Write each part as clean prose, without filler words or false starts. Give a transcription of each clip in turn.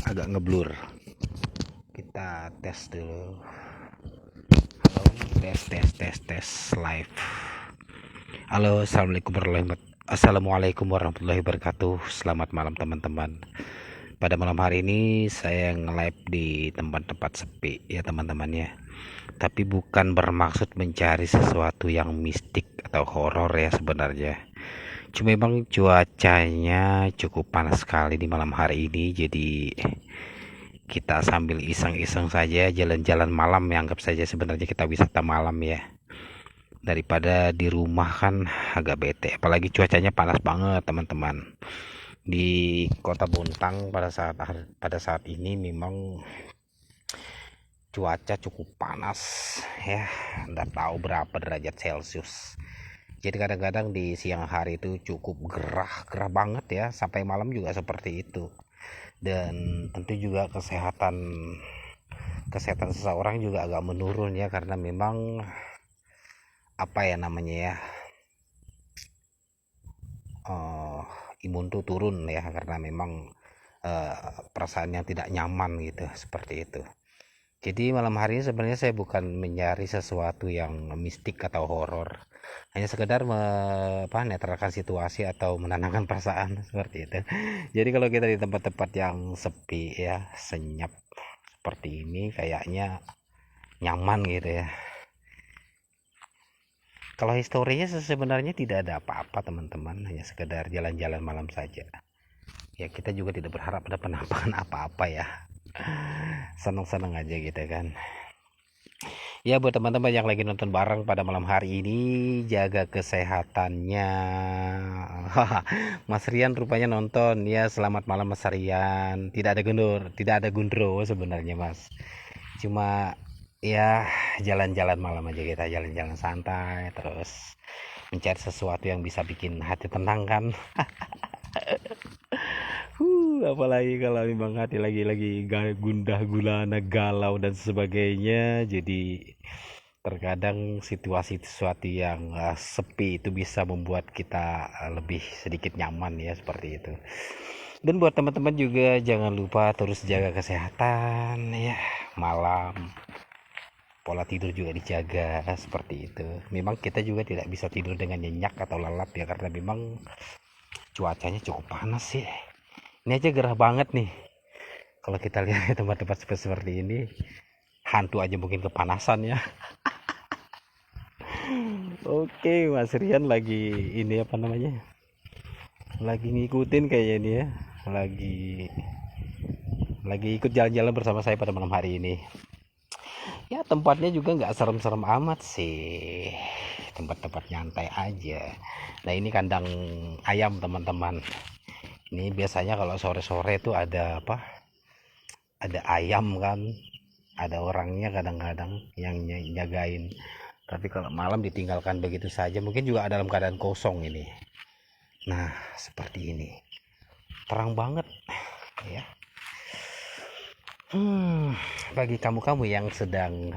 agak ngeblur. Kita tes dulu. Halo, tes live. Halo, assalamualaikum warahmatullahi wabarakatuh. Selamat malam teman-teman. Pada malam hari ini saya nge-live di tempat-tempat sepi ya teman-teman ya. Tapi bukan bermaksud mencari sesuatu yang mistik atau horor ya sebenarnya. Cuma memang cuacanya cukup panas sekali di malam hari ini, jadi kita sambil iseng-iseng saja jalan-jalan malam ya, anggap saja sebenarnya kita wisata malam ya, daripada di rumah kan agak bete, apalagi cuacanya panas banget teman-teman. Di kota Bontang pada saat ini memang cuaca cukup panas ya, nggak tahu berapa derajat Celcius. Jadi kadang-kadang di siang hari itu cukup gerah banget ya, sampai malam juga seperti itu. Dan tentu juga kesehatan seseorang juga agak menurun ya, karena memang apa ya namanya ya, imun tuh turun ya, karena memang perasaan yang tidak nyaman gitu, seperti itu. Jadi malam hari ini sebenarnya saya bukan mencari sesuatu yang mistik atau horor, hanya sekedar netralkan situasi atau menenangkan perasaan seperti itu. Jadi kalau kita di tempat-tempat yang sepi ya, senyap seperti ini kayaknya nyaman gitu ya. Kalau historinya sebenarnya tidak ada apa-apa teman-teman, hanya sekedar jalan-jalan malam saja. Ya kita juga tidak berharap ada penampakan apa-apa ya. Senang-senang aja gitu kan. Ya buat teman-teman yang lagi nonton bareng pada malam hari ini, jaga kesehatannya. Mas Rian rupanya nonton ya. Selamat malam Mas Rian. Tidak ada gundro sebenarnya Mas. Cuma ya jalan-jalan malam aja, kita jalan-jalan santai, terus mencari sesuatu yang bisa bikin hati tenang kan. Apalagi kalau memang hati lagi gundah gulana, galau dan sebagainya. Jadi terkadang situasi sesuatu yang sepi itu bisa membuat kita lebih sedikit nyaman ya, seperti itu. Dan buat teman-teman juga jangan lupa terus jaga kesehatan ya, malam pola tidur juga dijaga seperti itu. Memang kita juga tidak bisa tidur dengan nyenyak atau lelap ya, karena memang cuacanya cukup panas sih. Ini aja gerah banget nih. Kalau kita lihat tempat-tempat seperti ini, hantu aja mungkin kepanasan ya. Oke, Mas Rian lagi ini apa namanya? Lagi ngikutin kayaknya ini ya. Lagi ikut jalan-jalan bersama saya pada malam hari ini. Ya tempatnya juga nggak serem-serem amat sih. Tempat-tempat nyantai aja. Nah ini kandang ayam teman-teman. Ini biasanya kalau sore-sore tuh ada apa? Ada ayam kan, ada orangnya kadang-kadang yang nyagain. Tapi kalau malam ditinggalkan begitu saja, mungkin juga dalam keadaan kosong ini. Nah seperti ini, terang banget ya. Bagi kamu-kamu yang sedang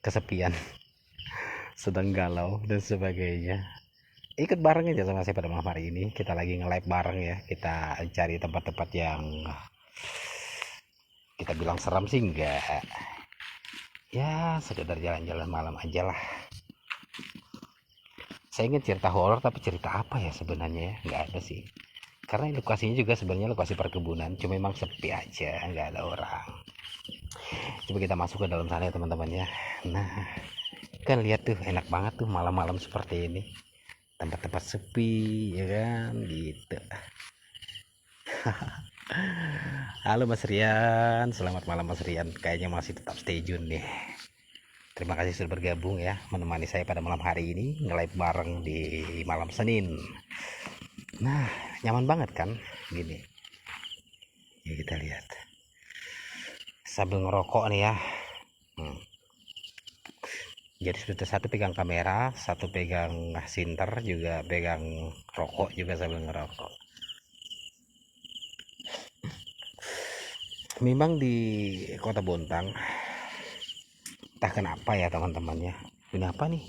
kesepian, sedang galau dan sebagainya, ikut bareng aja sama saya pada malam hari ini. Kita lagi nge-live bareng ya. Kita cari tempat-tempat yang kita bilang seram sih enggak, ya sekedar jalan-jalan malam aja lah. Saya ingin cerita horor, tapi cerita apa ya sebenarnya ya, nggak ada sih, karena lokasinya juga sebenarnya lokasi perkebunan, cuma memang sepi aja, nggak ada orang. Coba kita masuk ke dalam sana ya teman-teman ya. Nah kan lihat tuh, enak banget tuh malam-malam seperti ini, tempat-tempat sepi ya kan gitu. Halo Mas Rian, selamat malam Mas Rian, kayaknya masih tetap stay tune nih. Terima kasih sudah bergabung ya, menemani saya pada malam hari ini nge-live bareng di malam Senin. Nah nyaman banget kan gini ya, kita lihat sambil ngerokok nih ya. Jadi sudah satu pegang kamera, satu pegang sinter, juga pegang rokok juga sambil ngerokok. Memang di kota Bontang, entah kenapa ya teman-teman ya, ini apa nih,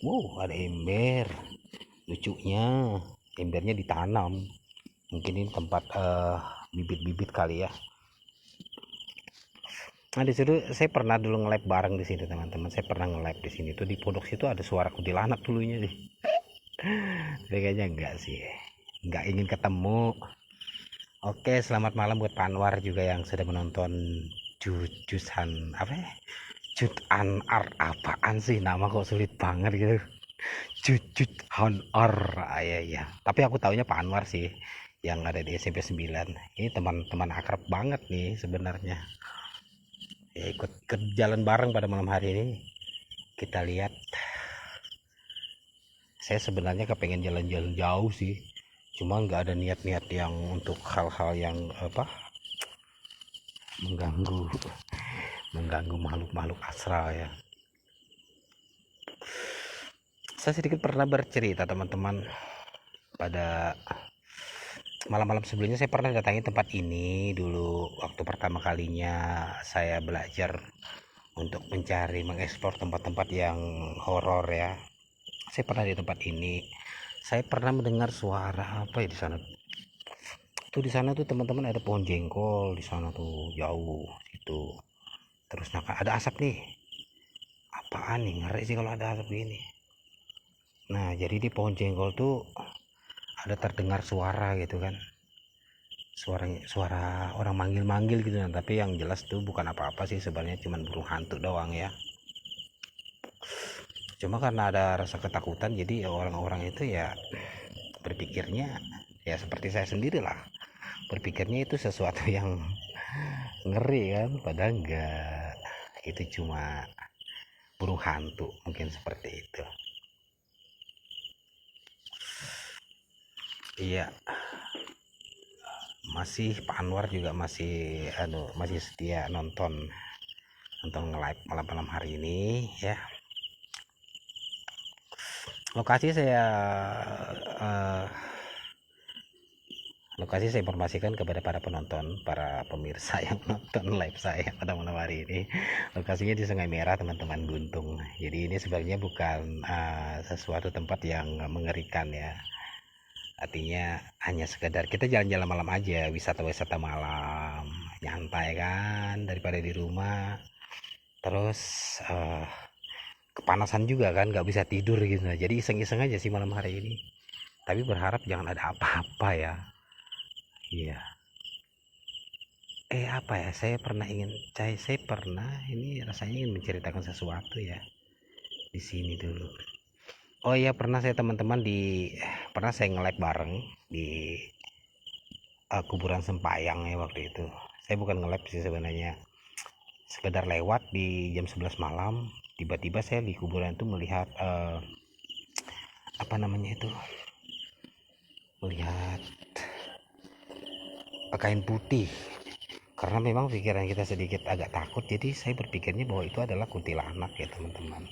wow ada ember, lucunya embernya ditanam. Mungkin ini tempat bibit-bibit kali ya. Nah, di situ saya pernah dulu nge-live bareng di sini teman-teman. Saya pernah nge-live di sini tuh, di pondok situ ada suara kuntilanak dulunya sih. Tapi kayaknya enggak sih. Enggak ingin ketemu. Oke, selamat malam buat Pak Anwar juga yang sudah menonton Jujusan apa ya? Jutan Ar, apaan sih nama kok sulit banget gitu. Jujut Honor, ya. Tapi aku taunya Pak Anwar sih yang ada di SMP 9. Ini teman-teman akrab banget nih sebenarnya. Ya, ikut ke jalan bareng pada malam hari ini. Kita lihat. Saya sebenarnya kepengen jalan-jalan jauh sih. Cuma nggak ada niat-niat yang untuk hal-hal yang apa mengganggu makhluk-makhluk astral ya. Saya sedikit pernah bercerita teman-teman, pada malam-malam sebelumnya saya pernah datangi tempat ini dulu waktu pertama kalinya saya belajar untuk mencari mengeksplor tempat-tempat yang horor ya. Saya pernah di tempat ini. Saya pernah mendengar suara apa ya di sana. Tuh di sana tuh teman-teman ada pohon jengkol di sana tuh jauh itu. Terus ada asap nih. Apaan nih, ngeri sih kalau ada asap gini. Nah, jadi di pohon jengkol tuh ada terdengar suara gitu kan, suara orang manggil-manggil gitu kan, tapi yang jelas tuh bukan apa-apa sih sebenarnya, cuman burung hantu doang ya. Cuma karena ada rasa ketakutan jadi orang-orang itu ya berpikirnya ya seperti saya sendiri lah, berpikirnya itu sesuatu yang ngeri kan, padahal enggak, itu cuma burung hantu mungkin seperti itu. Iya, masih Pak Anwar juga masih masih setia nonton nge-live malam-malam hari ini ya. Lokasi saya eh, lokasi saya informasikan kepada para penonton, para pemirsa yang nonton live saya pada malam hari ini. Lokasinya di Sungai Merah teman-teman, Guntung. Jadi ini sebenarnya bukan sesuatu tempat yang mengerikan ya. Artinya hanya sekedar kita jalan-jalan malam aja, wisata-wisata malam, nyantai kan daripada di rumah. Terus kepanasan juga kan, nggak bisa tidur gitu. Jadi iseng-iseng aja sih malam hari ini. Tapi berharap jangan ada apa-apa ya. Iya. Apa ya? Saya pernah ini rasanya ingin menceritakan sesuatu ya di sini dulu. Oh iya, pernah saya nge-live bareng di kuburan Sempayang ya waktu itu. Saya bukan nge-live sih sebenarnya, sekedar lewat di jam 11 malam. Tiba-tiba saya di kuburan itu melihat apa namanya itu, melihat kain putih. Karena memang pikiran kita sedikit agak takut, jadi saya berpikirnya bahwa itu adalah kuntilanak ya teman-teman.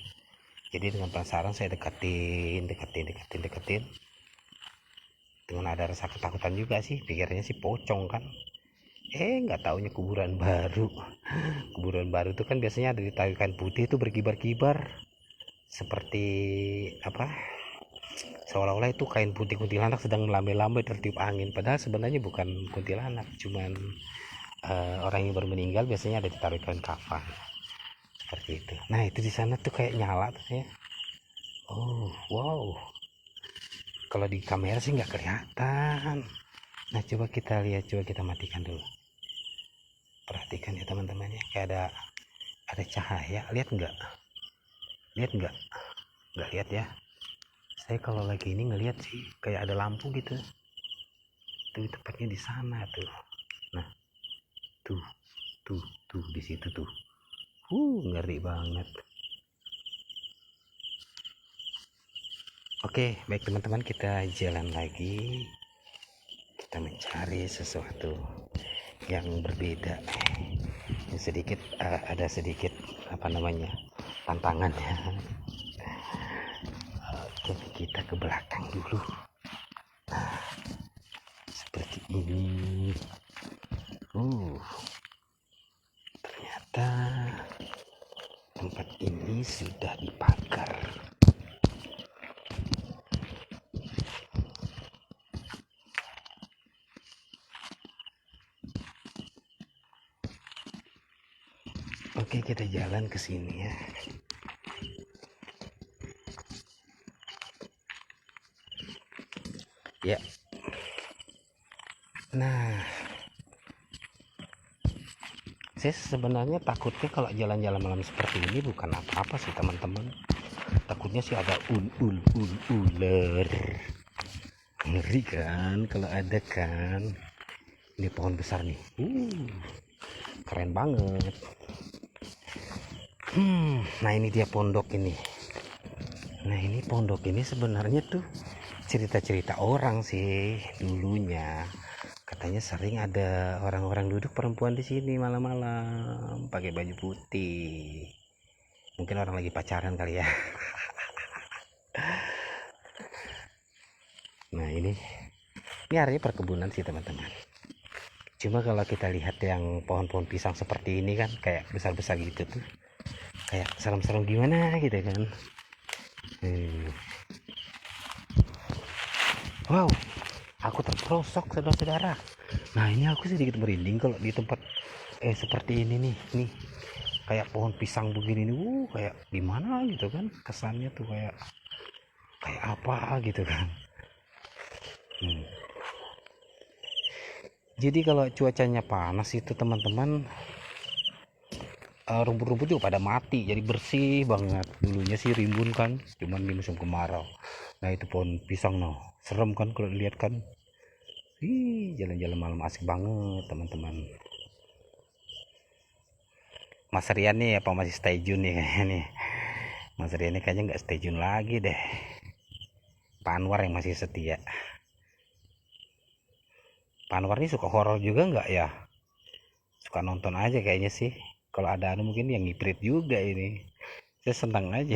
Jadi dengan penasaran saya deketin, dengan ada rasa ketakutan juga sih, pikirnya sih pocong kan. Nggak taunya kuburan baru itu kan biasanya ada di kain putih itu berkibar-kibar seperti apa, seolah-olah itu kain putih kuntilanak sedang melambai-lambai tertiup angin, padahal sebenarnya bukan kuntilanak, cuman orang yang baru meninggal biasanya ada ditaruh kain kafan seperti itu. Nah itu di sana tuh kayak nyala tuh ya. Oh wow, kalau di kamera sih nggak kelihatan. Nah coba kita lihat, coba kita matikan dulu, perhatikan ya teman-teman ya, kayak ada cahaya, lihat nggak, lihat nggak lihat ya. Saya kalau lagi ini ngelihat sih kayak ada lampu gitu tuh, tepatnya di sana tuh. Nah tuh tuh di situ tuh, ngeri banget. Oke baik teman-teman, kita jalan lagi, kita mencari sesuatu yang berbeda, yang sedikit ada sedikit apa namanya tantangannya. Oke, kita ke belakang dulu. Nah, seperti ini. Ternyata tempat ini sudah dipagar. Oke, kita jalan ke sini ya. Ya. Nah, saya sebenarnya takutnya kalau jalan-jalan malam seperti ini bukan apa-apa sih teman-teman. Takutnya sih ada ular. Ngeri kan kalau ada kan. Ini pohon besar nih. Keren banget. Nah ini dia pondok ini. Nah ini pondok ini sebenarnya tuh cerita-cerita orang sih dulunya. Katanya sering ada orang-orang duduk perempuan di sini malam-malam pakai baju putih. Mungkin orang lagi pacaran kali ya. Nah ini area perkebunan sih teman-teman. Cuma kalau kita lihat yang pohon-pohon pisang seperti ini kan kayak besar-besar gitu tuh, kayak serem-serem gimana gitu kan. Wow, aku terperosok saudara-saudara. Nah ini aku sedikit merinding kalau di tempat seperti ini nih kayak pohon pisang begini nih. Kayak gimana gitu kan, kesannya tuh kayak apa gitu kan. Jadi kalau cuacanya panas itu teman-teman, rumput-rumput juga pada mati, jadi bersih banget. Dulunya sih rimbun kan, cuman di musim kemarau. Nah itu pohon pisang noh, serem kan kalau dilihat kan. Jalan-jalan malam asik banget teman-teman. Mas Rian nih apa masih stay tune nih kayaknya nih. Mas Rian nih kayaknya nggak stay tune lagi deh. Pak Anwar yang masih setia. Pak Anwar nih suka horor juga nggak ya? Suka nonton aja kayaknya sih. Kalau ada mungkin yang ngiprit juga ini. Saya senang aja.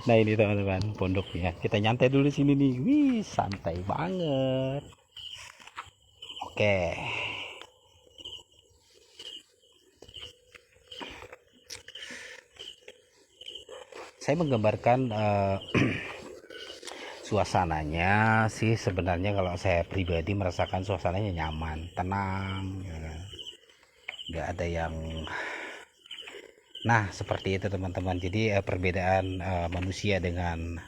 Nah ini teman-teman pondoknya. Kita nyantai dulu sini nih. Wih santai banget. Oke. Saya menggambarkan suasananya sih sebenarnya kalau saya pribadi merasakan suasananya nyaman, tenang, ya kan? Nggak ada yang. Nah seperti itu teman-teman. Jadi perbedaan manusia dengan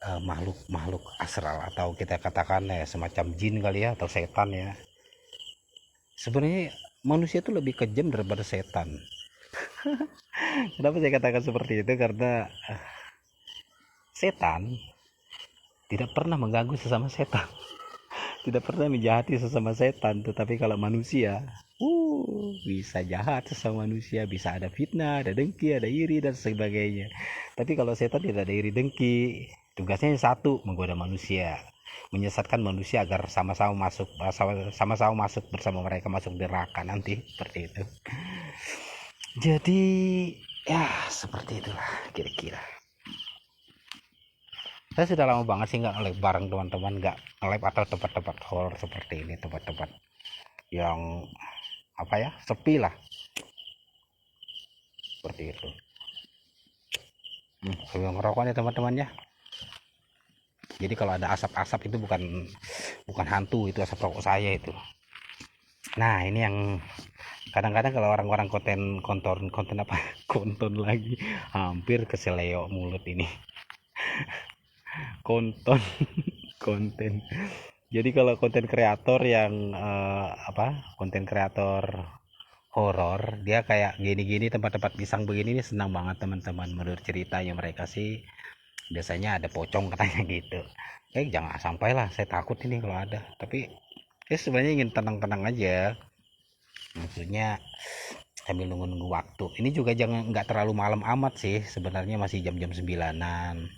makhluk-makhluk astral atau kita katakan ya semacam jin kali ya atau setan ya. Sebenarnya manusia itu lebih kejam daripada setan. Kenapa saya katakan seperti itu? Karena setan tidak pernah mengganggu sesama setan, tidak pernah menjahati sesama setan. Tetapi kalau manusia, bisa jahat sesama manusia, bisa ada fitnah, ada dengki, ada iri dan sebagainya. Tapi kalau setan tidak ada iri dengki, tugasnya satu, menggoda manusia, menyesatkan manusia agar sama-sama masuk bersama mereka masuk neraka nanti, seperti itu. Jadi ya seperti itulah kira-kira. Saya sudah lama banget sih nggak nge-live bareng teman-teman, nggak nge-live atau tempat-tempat horror seperti ini, tempat-tempat yang apa ya, sepi lah seperti itu. Sambil ngerokok nih teman-teman ya. Jadi kalau ada asap-asap itu bukan hantu, itu asap rokok saya itu. Nah ini yang kadang-kadang kalau orang-orang konten apa konten lagi, hampir keseleo mulut ini. Konten. Jadi kalau konten kreator yang konten kreator horor, dia kayak gini-gini tempat-tempat pisang begini ini senang banget teman-teman. Menurut ceritanya mereka sih biasanya ada pocong katanya gitu. Jangan sampai lah, saya takut ini kalau ada. Tapi sebenarnya ingin tenang-tenang aja. Maksudnya sambil nunggu-nunggu waktu. Ini juga jangan nggak terlalu malam amat sih. Sebenarnya masih jam-jam 9-an.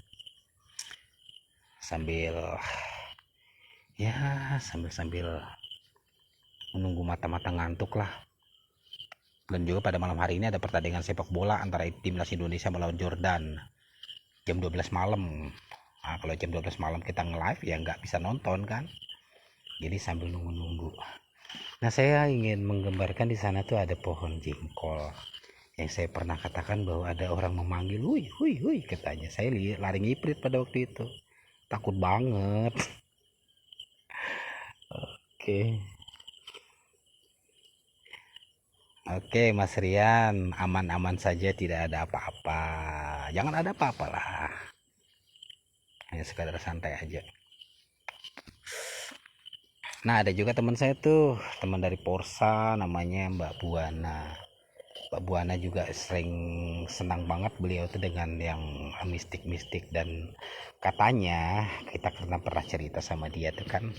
Sambil menunggu mata-mata ngantuk lah. Dan juga pada malam hari ini ada pertandingan sepak bola antara timnas Indonesia melawan Jordan jam 12 malam. Nah, kalau jam 12 malam kita nge-live ya nggak bisa nonton kan. Jadi sambil nunggu-nunggu. Nah, saya ingin menggambarkan di sana tuh ada pohon jengkol. Yang saya pernah katakan bahwa ada orang memanggil, "Hui, hui, hui," katanya. Saya lari ngiprit pada waktu itu. Takut banget. Oke. Oke, Mas Rian, aman-aman saja, tidak ada apa-apa. Jangan ada apa-apa lah. Hanya sekadar santai aja. Nah, ada juga teman saya tuh, teman dari Porsa, namanya Mbak Buana. Mbak Buana juga sering senang banget beliau tuh dengan yang mistik-mistik, dan katanya kita karena pernah cerita sama dia tuh kan.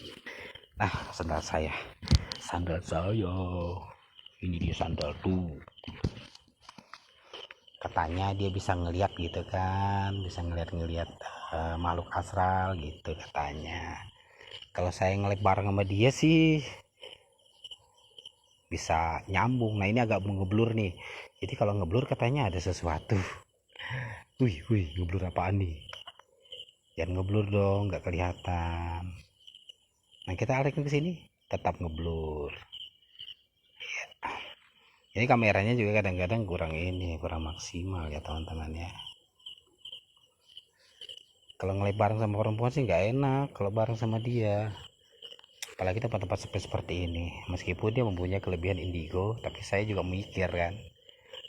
Nah, sandal saya, ini dia sandal tuh. Katanya dia bisa ngelihat gitu kan, bisa ngelihat-ngelihat makhluk astral gitu katanya. Kalau saya ngelip bareng sama dia sih bisa nyambung. Nah, ini agak ngeblur nih. Jadi kalau ngeblur katanya ada sesuatu. Wih, wih, ngeblur apaan nih? Jangan ngeblur dong, nggak kelihatan. Nah, kita arahkan ke sini, tetap ngeblur. Ini kameranya juga kadang-kadang kurang maksimal ya teman-teman ya. Kalau ngelip bareng sama perempuan sih nggak enak kalau bareng sama dia, apalagi tempat-tempat seperti ini. Meskipun dia mempunyai kelebihan indigo, tapi saya juga mikir kan,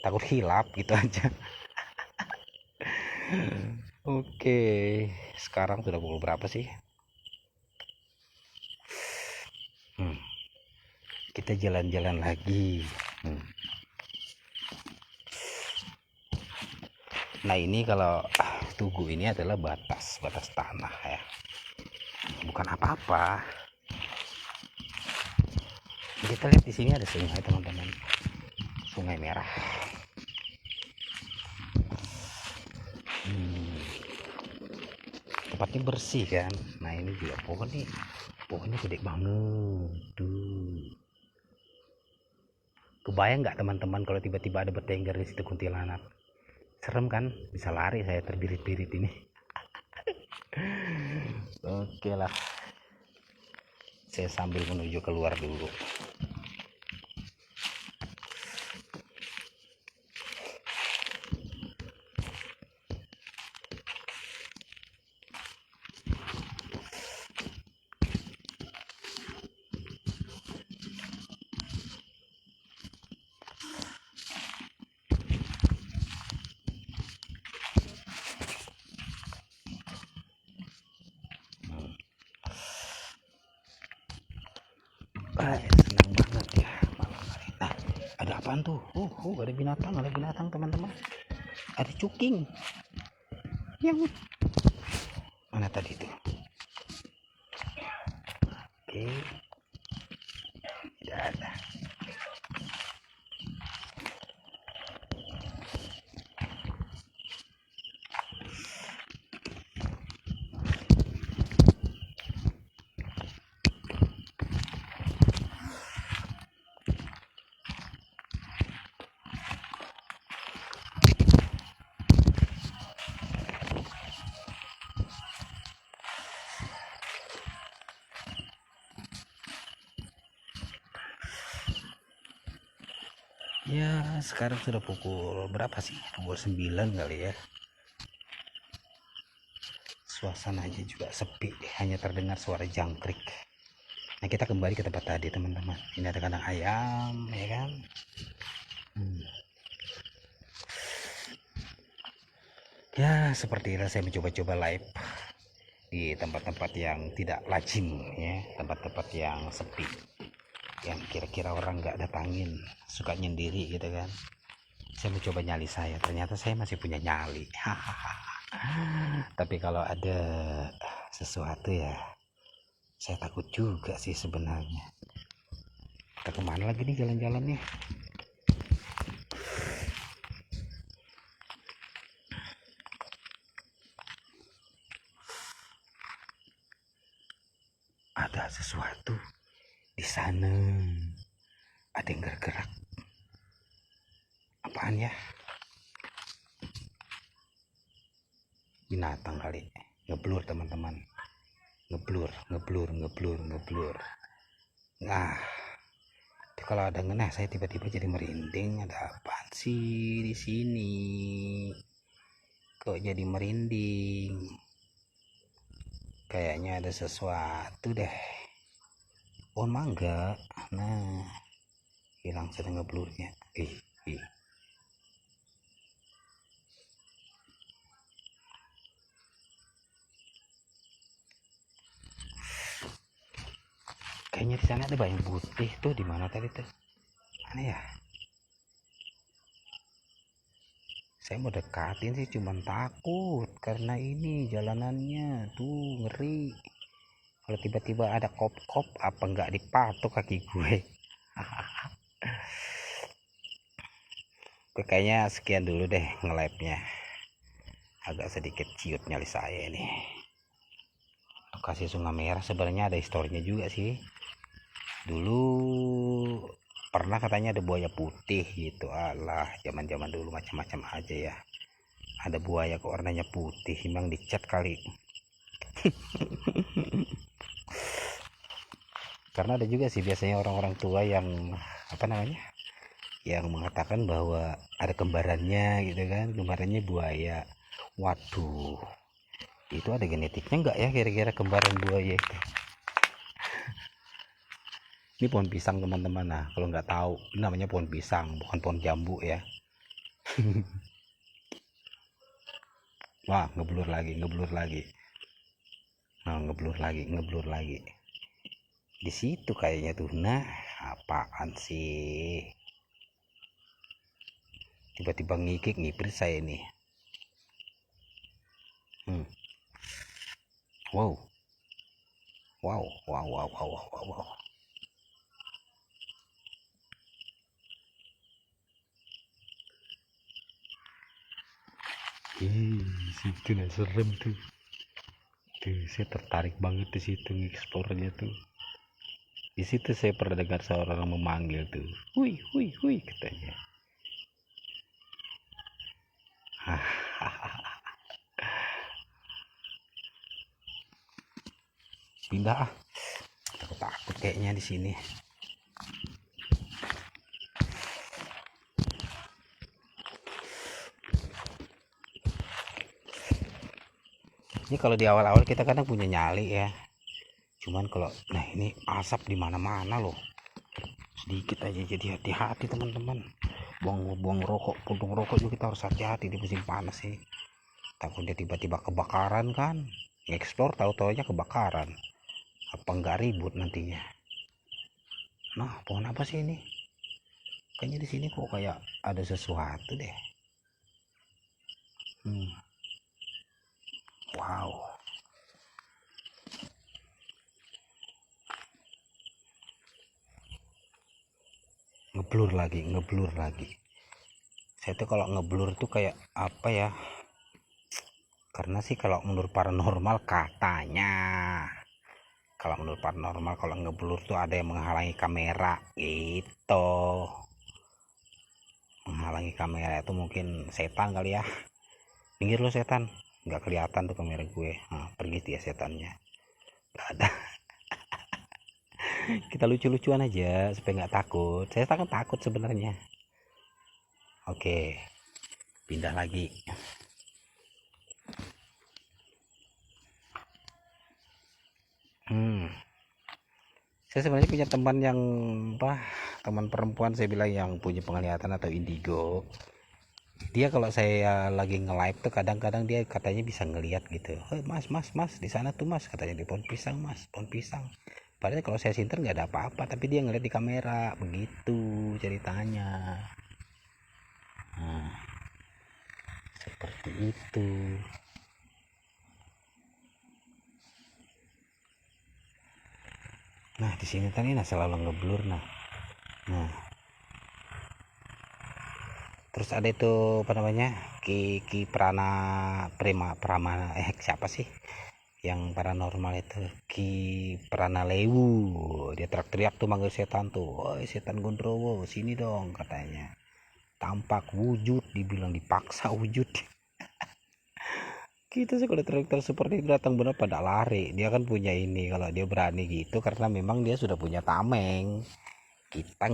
takut hilap gitu aja. Oke, sekarang sudah pukul berapa sih? hmm, kita jalan-jalan lagi. hmm. Nah, ini kalau Tugu ini adalah batas tanah ya, bukan apa-apa. Kita lihat di sini ada sungai teman-teman, Sungai Merah. Tempatnya bersih kan. Nah, ini juga pohonnya gede banget tuh. Kebayang nggak teman-teman kalau tiba-tiba ada bertengger di situ kuntilanak? Serem kan? Bisa lari saya terbirit-birit ini. Oke lah, saya sambil menuju keluar dulu. Senang banget ya malam hari. Nah, ada apaan tuh? Ada binatang teman-teman. Ada cuking. Yang mana tadi tuh? Oke, tidak ada. Ya, sekarang sudah pukul berapa sih? Pukul 9 kali ya. Suasananya juga sepi, hanya terdengar suara jangkrik. Nah, kita kembali ke tempat tadi teman-teman. Ini ada kandang ayam ya kan. hmm. Ya, seperti itu saya mencoba-coba live di tempat-tempat yang tidak lazim ya, tempat-tempat yang sepi, yang kira-kira orang nggak datangin, suka nyendiri gitu kan. Saya mencoba nyali saya, ternyata saya masih punya nyali. Tapi kalau ada sesuatu ya saya takut juga sih sebenarnya. Kita kemana lagi nih jalan-jalannya? Ada sesuatu di sana, ada yang bergerak. Apaan ya? Binatang kali. Ngeblur teman-teman, ngeblur. Nah, kalau ada ngeneh saya tiba-tiba jadi merinding. Ada apaan sih di sini? Kok jadi merinding? Kayaknya ada sesuatu deh. Pohon mangga. Nah, hilang sudah ngeblurnya. Ih. Kayaknya di sana ada banyak putih tuh. Di mana tadi tuh? Aneh ya. Saya mau dekatin sih, cuman takut karena ini jalanannya tuh ngeri. Kalau tiba-tiba ada kop-kop, apa nggak dipatok kaki gue? Oke, kayaknya sekian dulu deh nge-live-nya. Agak sedikit ciut nyali saya ini. Lokasi Sungai Merah sebenarnya ada historinya juga sih. Dulu pernah katanya ada buaya putih gitu. Alah, zaman-zaman dulu macam-macam aja ya. Ada buaya kok warnanya putih, memang dicat kali. Karena ada juga sih biasanya orang-orang tua yang apa namanya, yang mengatakan bahwa ada kembarannya gitu kan, kembarannya buaya. Waduh, itu ada genetiknya nggak ya kira-kira kembaran buaya itu? Ini pohon pisang teman-teman. Nah, kalau nggak tahu, ini namanya pohon pisang, bukan pohon jambu ya. Wah, ngeblur lagi. Nah, ngeblur lagi. Di situ kayaknya tuh. Nah, apaan sih? Tiba-tiba ngikik ngipir saya nih. Wow. Situ nah serem tuh. Tuh, saya tertarik banget di situ ngeksplornya tuh. Di situ saya pernah dengar seorang memanggil tuh. Hui katanya. Pindah ah. Takut kayaknya di sini. Ini kalau di awal-awal kita kadang punya nyali ya. Cuman kalau nah ini asap di mana-mana loh. Sedikit aja jadi hati-hati teman-teman. Buang rokok, puntung rokok juga kita harus hati-hati di musim panas sih. Takutnya tiba-tiba kebakaran kan. Ngeksplor tahu-taunya kebakaran. Apa nggak ribut nantinya? Nah, pohon apa sih ini? Kayaknya di sini kok kayak ada sesuatu deh. Wow. Ngeblur lagi. Saya tuh kalau ngeblur tuh kayak apa ya? Karena sih kalau menurut paranormal katanya, kalau ngeblur tuh ada yang menghalangi kamera gitu. Menghalangi kamera itu mungkin setan kali ya. Pinggir lo setan, nggak kelihatan tuh kamera gue. Nah, pergi dia setannya. Nggak ada. Kita lucu-lucuan aja supaya nggak takut. Saya takut sebenarnya. Oke, pindah lagi. Saya sebenarnya punya teman yang teman perempuan saya bilang yang punya penglihatan atau indigo. Dia kalau saya lagi nge-live tuh kadang-kadang dia katanya bisa ngelihat gitu. Oh, mas di sana tuh mas, katanya di pohon pisang mas, pohon pisang. Padahal kalau saya sinter nggak ada apa-apa, tapi dia ngeliat di kamera begitu ceritanya. Nah, seperti itu. Nah di sini tadi selalu ngeblur nah. Terus ada itu apa namanya, Ki Prana Pramana siapa sih yang paranormal itu, Ki Pranalewu. Dia teriak-teriak tuh manggil setan tuh, woi setan Gondrowo sini dong katanya. Tampak wujud, dibilang dipaksa wujud. Kita sih kalau teriak seperti itu datang benar pada lari. Dia kan punya ini, kalau dia berani gitu karena memang dia sudah punya tameng. Kita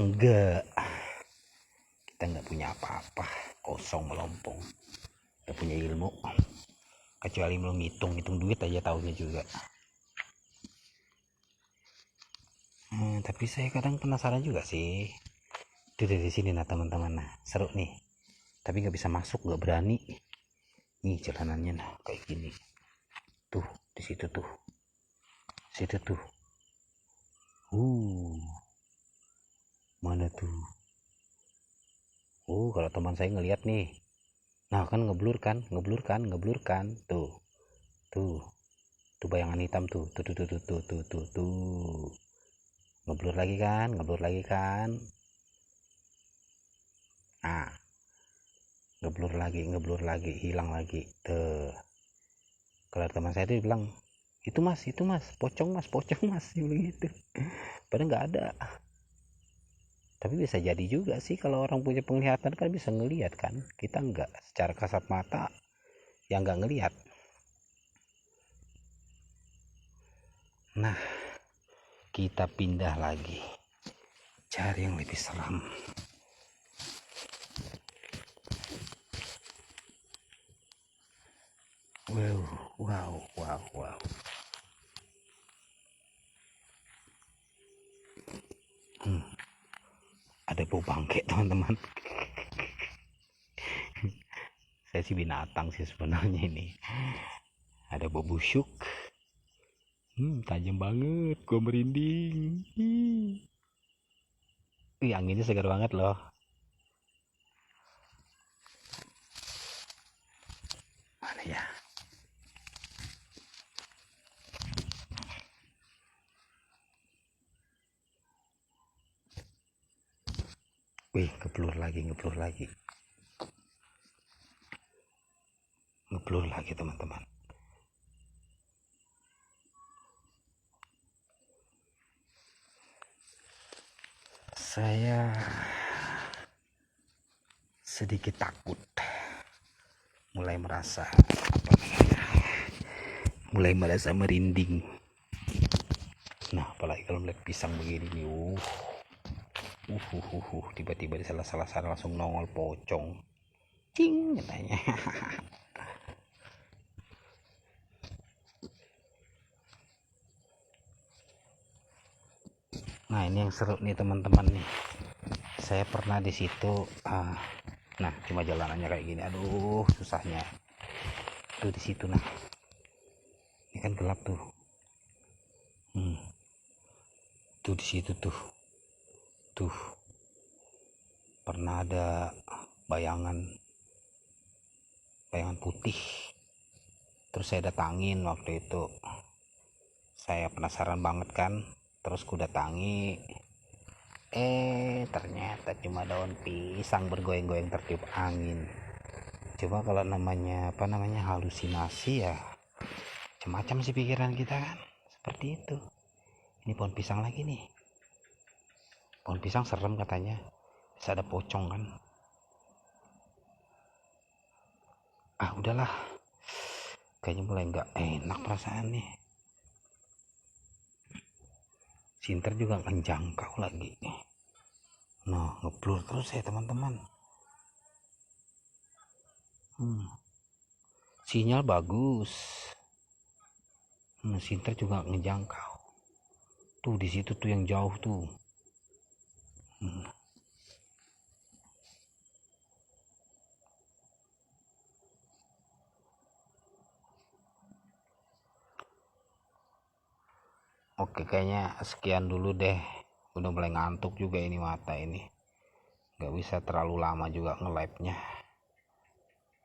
nggak punya apa-apa, kosong melompong, nggak punya ilmu kecuali belum hitung duit aja tahunya juga. Tapi saya kadang penasaran juga sih, Itu dari sini nah teman-teman, nah seru nih, tapi nggak bisa masuk, nggak berani. Nih jalanannya nah kayak gini tuh, di situ tuh, situ tuh. Mana tuh? Kalau teman saya ngelihat nih, nah kan ngeblur kan, tuh, tuh, tuh bayangan hitam tuh, tuh, ngeblur lagi kan, ah, ngeblur lagi, hilang lagi, tuh. Kalau teman saya tuh bilang, itu mas, pocong mas, dia bilang gitu. Padahal nggak ada. Tapi bisa jadi juga sih, kalau orang punya penglihatan kan bisa ngelihat kan, kita nggak, secara kasat mata yang nggak ngelihat. Nah, kita pindah lagi, cari yang lebih seram. Wow. Ada bau bangke teman-teman. Saya sih binatang sih sebenarnya ini. Ada bau busuk. Tajam banget, gua merinding. Anginnya segar banget loh. Mana ya? Ngeblur lagi teman-teman. Saya sedikit takut, mulai merasa merinding. Nah, apalagi kalau melihat pisang begini nih, tiba-tiba di salah sana langsung nongol pocong, cing katanya. Nah, ini yang seru nih teman-teman nih. Saya pernah di situ. Nah, cuma jalanannya kayak gini. Aduh, susahnya. Tuh di situ nah. Ini kan gelap tuh. Tuh di situ tuh. Tuh. Pernah ada bayangan putih. Terus saya datangin waktu itu. Saya penasaran banget kan. Terus ku datangi. Ternyata cuma daun pisang bergoyang-goyang tertiup angin. Coba kalau namanya halusinasi ya, macam-macam sih pikiran kita kan, seperti itu. Ini pohon pisang lagi nih, pohon pisang serem katanya, bisa ada pocong kan. Udahlah, kayaknya mulai nggak enak perasaan nih. Sinter juga menjangkau lagi. Nah, ngeblur terus ya teman-teman. Sinyal bagus. Sinter juga ngejangkau. Tuh di situ tuh yang jauh tuh. Oke, kayaknya sekian dulu deh. Udah mulai ngantuk juga ini mata ini. Gak bisa terlalu lama juga nge-live-nya.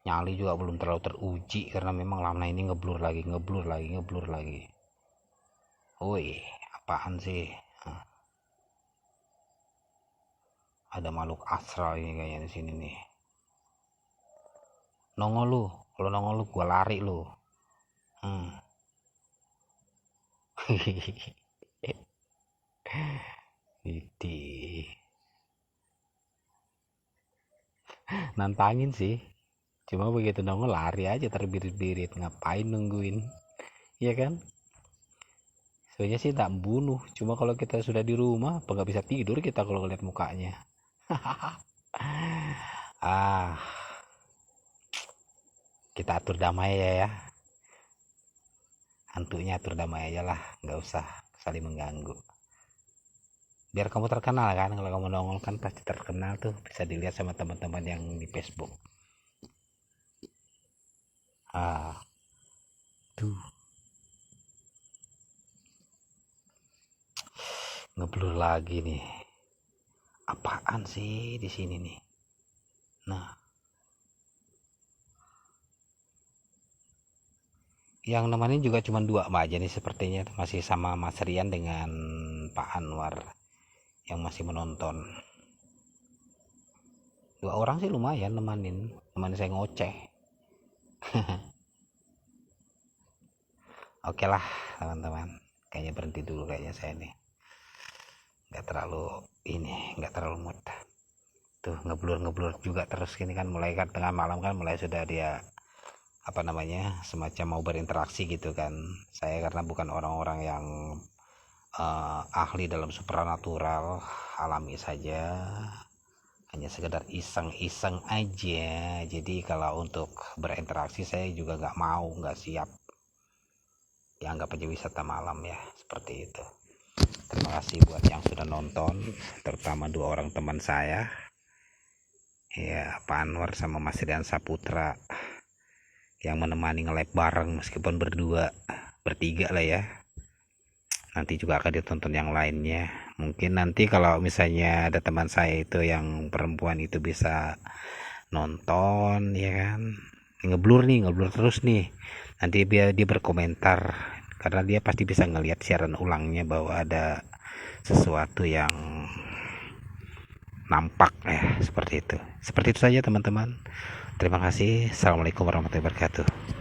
Nyali juga belum terlalu teruji karena memang lama ini ngeblur lagi. Woi, apaan sih? Ada makhluk astral ini kayaknya di sini nih. Nongol lu, kalau nongol lu gua lari lu. Ini nantangin sih, cuma begitu nongol lari aja terbirit-birit, ngapain nungguin, iya kan? Sebenarnya sih tak bunuh, cuma kalau kita sudah di rumah apa nggak bisa tidur kita kalau ngeliat mukanya. Kita atur damai ya, hantunya atur damai aja lah, nggak usah saling mengganggu. biar kamu terkenal kan. Kalau kamu nongol kan pasti terkenal tuh, bisa dilihat sama teman-teman yang di Facebook. Tuh ngeblur lagi nih, apaan sih di sini nih. Nah, yang nemenin juga cuma 2 aja nih sepertinya, masih sama Mas Rian dengan Pak Anwar yang masih menonton. 2 orang sih lumayan nemenin saya ngoceh. Oke lah teman-teman, kayaknya berhenti dulu kayaknya saya nih, nggak terlalu mood. Tuh ngeblur juga terus gini kan, mulai kan tengah malam kan mulai sudah dia semacam mau berinteraksi gitu kan. Saya karena bukan orang-orang yang ahli dalam supranatural, alami saja, hanya sekedar iseng-iseng aja. Jadi kalau untuk berinteraksi saya juga nggak siap, dianggap aja wisata malam ya, seperti itu. Terima kasih buat yang sudah nonton, terutama 2 orang teman saya ya, Pak Anwar sama Mas Rian Saputra, yang menemani nge-live bareng meskipun bertiga lah ya. Nanti juga akan ditonton yang lainnya. Mungkin nanti kalau misalnya ada teman saya itu yang perempuan itu bisa nonton ya kan, ngeblur terus nih, nanti biar dia berkomentar, karena dia pasti bisa ngelihat siaran ulangnya bahwa ada sesuatu yang nampak seperti itu saja teman-teman. Terima kasih. Assalamualaikum warahmatullahi wabarakatuh.